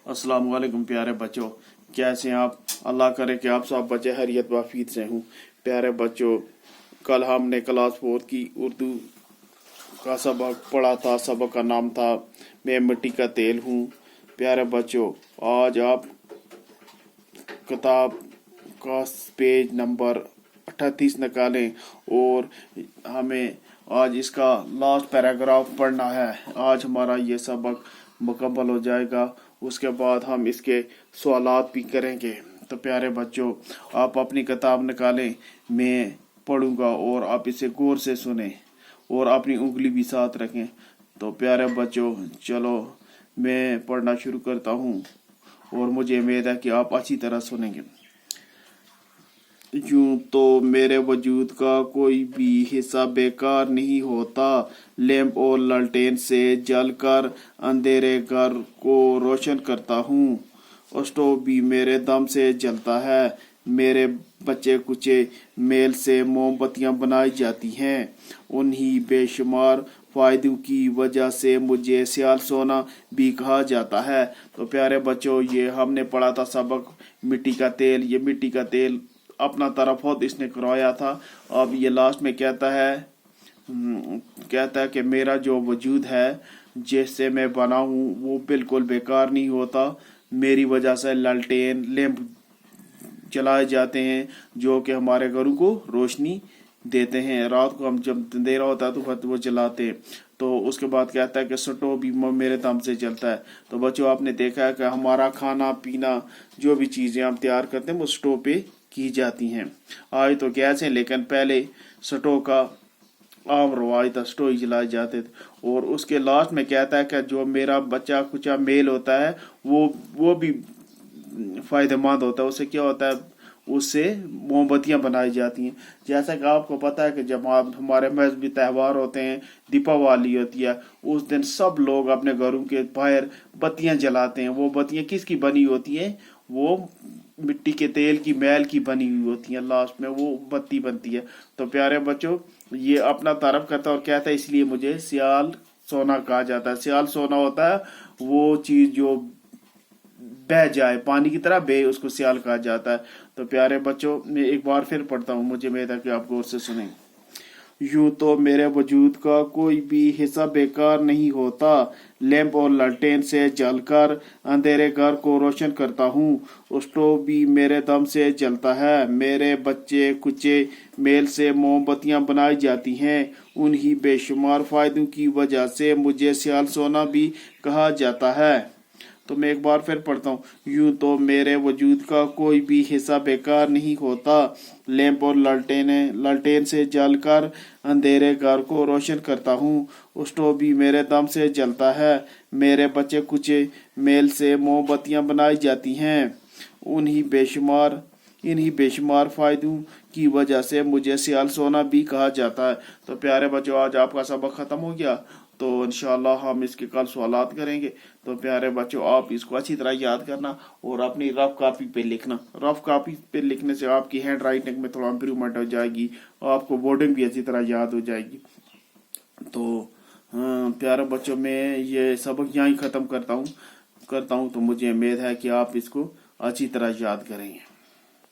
अस्सलाम वालेकुम प्यारे बच्चों, कैसे हैं आप। अल्लाह करे कि आप सब बच्चे खैरियत वाफियत से हूँ। प्यारे बच्चों, कल हमने क्लास 4 की उर्दू का सबक पढ़ा था। सबक का नाम था मैं मिट्टी का तेल हूँ। प्यारे बच्चों, आज आप किताब का पेज नंबर 38 निकालें और हमें आज इसका लास्ट पैराग्राफ पढ़ना है। आज हमारा ये सबक मुकम्मल हो जाएगा। उसके बाद हम इसके सवालात भी करेंगे। तो प्यारे बच्चों, आप अपनी किताब निकालें, मैं पढ़ूंगा और आप इसे गौर से सुने और अपनी उंगली भी साथ रखें। तो प्यारे बच्चों, चलो मैं पढ़ना शुरू करता हूँ और मुझे उम्मीद है कि आप अच्छी तरह सुनेंगे। यूं तो मेरे वजूद का कोई भी हिस्सा बेकार नहीं होता। लैंप और लालटेन से जलकर अंधेरे घर को रोशन करता हूँ। स्टोव भी मेरे दम से जलता है। मेरे बच्चे कुचे मेल से मोमबत्तियां बनाई जाती हैं। उन्हीं बेशुमार फायदों की वजह से मुझे सियाल सोना भी कहा जाता है। तो प्यारे बच्चों, ये हमने पढ़ा था सबक मिट्टी का तेल। ये मिट्टी का तेल अपना तरफ इसने करवाया था। अब ये लास्ट में कहता है कि मेरा जो वजूद है जिससे मैं बना हूँ वो बिल्कुल बेकार नहीं होता। मेरी वजह से लालटेन लैंप जलाए जाते हैं जो कि हमारे घरों को रोशनी देते हैं। रात को हम जब अंधेरा होता है तो वो जलाते हैं। तो उसके बाद कहता है कि स्टोव भी मेरे दम से जलता है। तो बच्चों, आपने देखा है कि हमारा खाना पीना जो भी चीज़ें हम तैयार करते हैं वो स्टोव पे की जाती हैं। आज तो गैस है, लेकिन पहले स्टोव का आम रवाज था, स्टोव ही जलाए जाते थे। और उसके लास्ट में कहता है कि जो मेरा बच्चा कुचा मेल होता है वो भी फायदेमंद होता है। उससे क्या होता है, उससे मोमबत्तियां बनाई जाती हैं। जैसा कि आपको पता है कि जब आप हमारे मजहबी त्यौहार होते हैं, दीपावली होती है, उस दिन सब लोग अपने घरों के बाहर बत्तियां जलाते हैं। वो बत्तियां किसकी बनी होती हैं? वो मिट्टी के तेल की मैल की बनी हुई होती है। लास्ट में वो बत्ती बनती है। तो प्यारे बच्चों, ये अपना तारफ करता है और कहता है इसलिए मुझे सियाल सोना कहा जाता है। सियाल सोना होता है वो चीज जो बह जाए, पानी की तरह बहे, उसको सियाल कहा जाता है। तो प्यारे बच्चों, मैं एक बार फिर पढ़ता हूँ, मुझे उम्मीद है कि आप गौर से सुनें। यूं तो मेरे वजूद का कोई भी हिस्सा बेकार नहीं होता। लैंप और लालटेन से जलकर अंधेरे घर को रोशन करता हूँ। स्टोव भी मेरे दम से जलता है। मेरे बच्चे कुचे मेल से मोमबत्तियां बनाई जाती हैं। उन्हीं बेशुमार फायदों की वजह से मुझे सियाल सोना भी कहा जाता है। तो मैं एक बार फिर पढ़ता हूँ। यूं तो मेरे वजूद का कोई भी हिस्सा बेकार नहीं होता। लैंप और लालटेन से जलकर अंधेरे घर को रोशन करता हूँ। स्टोव भी मेरे दम से जलता है। मेरे बच्चे कुचे मेल से मोमबत्तियां बनाई जाती हैं। इन्हीं बेशुमार फायदों की वजह से मुझे सियाल सोना भी कहा जाता है। तो प्यारे बच्चों, आज आपका सबक खत्म हो गया। तो इंशाल्लाह हम इसके कल सवालात करेंगे। तो प्यारे बच्चों, आप इसको अच्छी तरह याद करना और अपनी रफ कॉपी पे लिखना। रफ कॉपी पे लिखने से आपकी हैंड राइटिंग में थोड़ा इम्प्रूवमेंट हो जाएगी और आपको वर्डिंग भी अच्छी तरह याद हो जाएगी। तो प्यारे बच्चों, मैं ये सबक यहाँ ही ख़त्म करता हूँ। तो मुझे उम्मीद है कि आप इसको अच्छी तरह याद करेंगे।